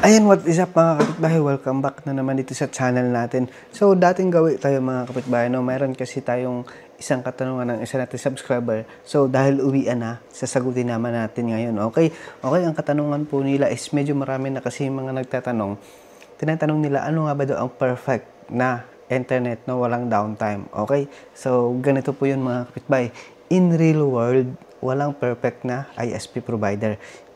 Ayan, what is up mga kapitbahay? Welcome back na naman dito sa channel natin. So, dating gawi tayo mga kapitbahay, no? Mayroon kasi tayong isang katanungan ng isa nating subscriber. So, dahil uwian na, sasagutin naman natin ngayon. Okay, ang katanungan po nila is medyo marami na kasi mga nagtatanong. Tinatanong nila, ano nga ba daw ang perfect na internet na walang downtime? Okay, so ganito po yun mga kapitbahay. In real world, walang perfect na ISP provider.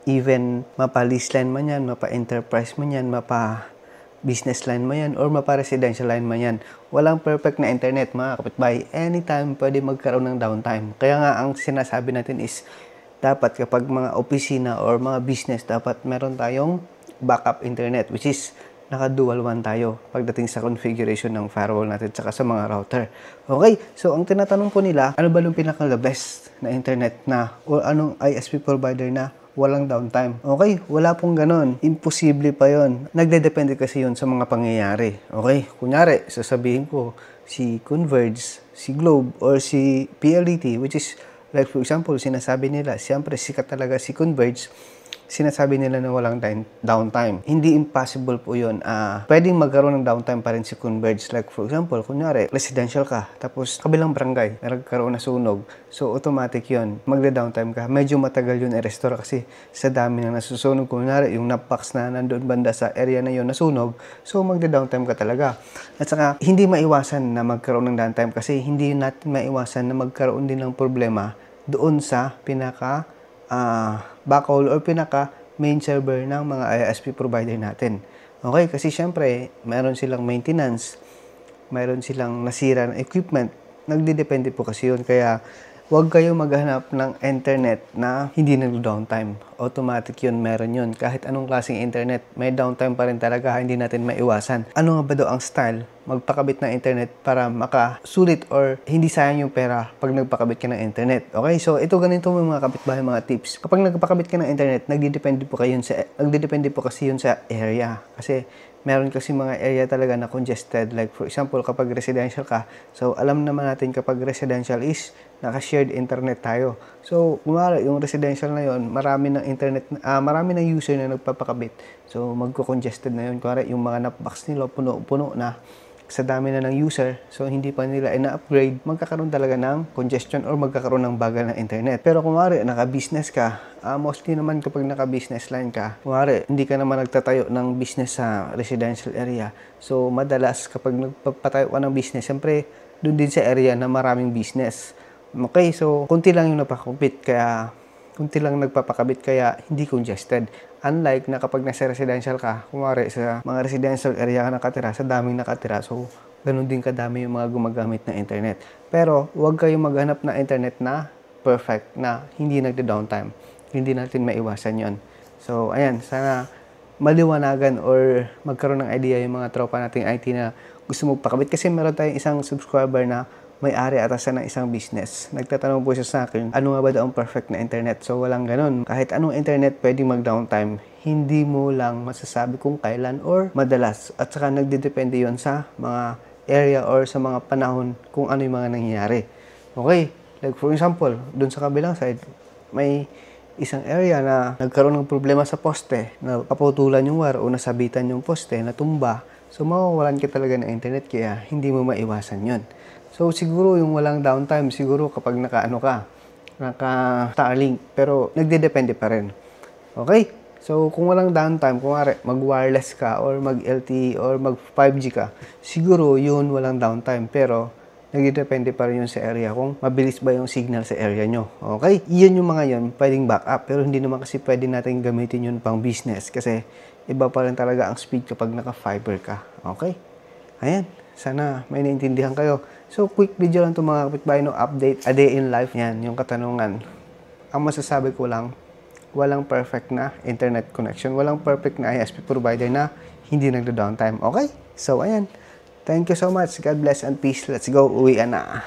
Even mapa-lease line man yan, mapa-enterprise man yan, mapa-business line man yan, or mapa-residential line man yan. Walang perfect na internet mga kapitbahay. Anytime pwede magkaroon ng downtime. Kaya nga ang sinasabi natin is, dapat kapag mga opisina or mga business, dapat meron tayong backup internet, which is naka-dual one tayo pagdating sa configuration ng firewall natin tsaka sa mga router. Okay, so ang tinatanong po nila, ano ba yung pinaka-the best na internet na o anong ISP provider na walang downtime? Okay, wala pong ganon. Imposible pa yon. Nagdedepende kasi yun sa mga pangyayari. Okay, kunyari, sasabihin ko si Converge, si Globe, or si PLDT, which is like for example, sinasabi nila, siyempre sikat talaga si Converge, sinasabi nila na walang downtime. Hindi impossible po yun. Pwedeng magkaroon ng downtime pa rin si Converge. Like for example, kunyari, residential ka, tapos kabilang barangay, nagkaroon na sunog. So, automatic yun. Magda-downtime ka. Medyo matagal yun i-restore kasi sa dami na nasusunog. Kunyari, yung napaks na nandun banda sa area na yun nasunog. So, magda-downtime ka talaga. At saka, hindi maiwasan na magkaroon ng downtime kasi hindi natin maiwasan na magkaroon din ng problema doon sa pinaka backhaul or pinaka main server ng mga ISP provider natin. Okay, kasi syempre, mayroon silang maintenance, mayroon silang nasira na equipment, nagdidepende po kasi yun. Kaya, huwag kayong maghanap ng internet na hindi nag-downtime. Automatic yun, meron yun. Kahit anong klaseng internet, may downtime pa rin talaga, hindi natin maiwasan. Ano nga ba daw ang style? Magpakabit ng internet para makasulit or hindi sayang yung pera pag nagpakabit ka ng internet. Okay, so ito ganito mga kapitbahay, mga tips. Kapag nagpakabit ka ng internet, nagdidepende po kasi yun sa area. Kasi meron kasi mga area talaga na congested. Like for example, kapag residential ka, so alam naman natin kapag residential is naka-shared internet tayo. So, kumari yung residential na yon, marami ng internet, marami ng user na nagpapakabit. So, magko-congested na yun. Kumari yung mga napbox nila puno na sa dami na ng user, so hindi pa nila ina-upgrade, magkakaroon talaga ng congestion or magkakaroon ng bagal ng internet. Pero kung wari, naka-business ka, mostly naman kapag naka-business line ka, kung wari, hindi ka naman nagtatayo ng business sa residential area. So, madalas kapag nagpapatayo ka ng business, siyempre, doon din sa area na maraming business. Okay, so, kunti lang yung napakapit, kaya hindi congested. Unlike na kapag nasa residential ka, kumari sa mga residential area ka nakatira, sa daming nakatira, so ganun din kadami yung mga gumagamit ng internet. Pero huwag kayong maghanap ng internet na perfect, na hindi nagda-downtime. Hindi natin maiwasan yon. So ayan, sana maliwanagan or magkaroon ng idea yung mga tropa nating IT na gusto magpakabit. Kasi meron tayong isang subscriber na may-ari atasan ng isang business. Nagtatanong po siya sa akin, ano nga ba daw ang perfect na internet? So, walang ganun. Kahit anong internet pwedeng mag-downtime, hindi mo lang masasabi kung kailan or madalas. At saka nagdidepende yon sa mga area or sa mga panahon kung ano yung mga nangyayari. Okay, like for example, dun sa kabilang side, may isang area na nagkaroon ng problema sa poste, na kaputulan yung wire o nasabitan yung poste, natumba. So, mawawalan ka talaga ng internet kaya hindi mo maiwasan yon. So, siguro yung walang downtime, siguro kapag naka-Starlink, pero nagdedepende pa rin. Okay? So, kung walang downtime, kung mag-wireless ka, or mag-LTE, or mag-5G ka, siguro yun walang downtime, pero nagdedepende pa rin yun sa area, kung mabilis ba yung signal sa area nyo. Okay? Iyan yung mga yun, pwedeng backup, pero hindi naman kasi pwede natin gamitin yun pang business, kasi iba pa rin talaga ang speed kapag naka-fiber ka. Okay? Ayan. Sana may naintindihan kayo. So, quick video lang ito mga kapitbahay, no? Update, a day in life. Yan, yung katanungan. Ang masasabi ko lang, walang perfect na internet connection. Walang perfect na ISP provider na hindi nagdo-downtime. Okay? So, ayan. Thank you so much. God bless and peace. Let's go. Uwian na.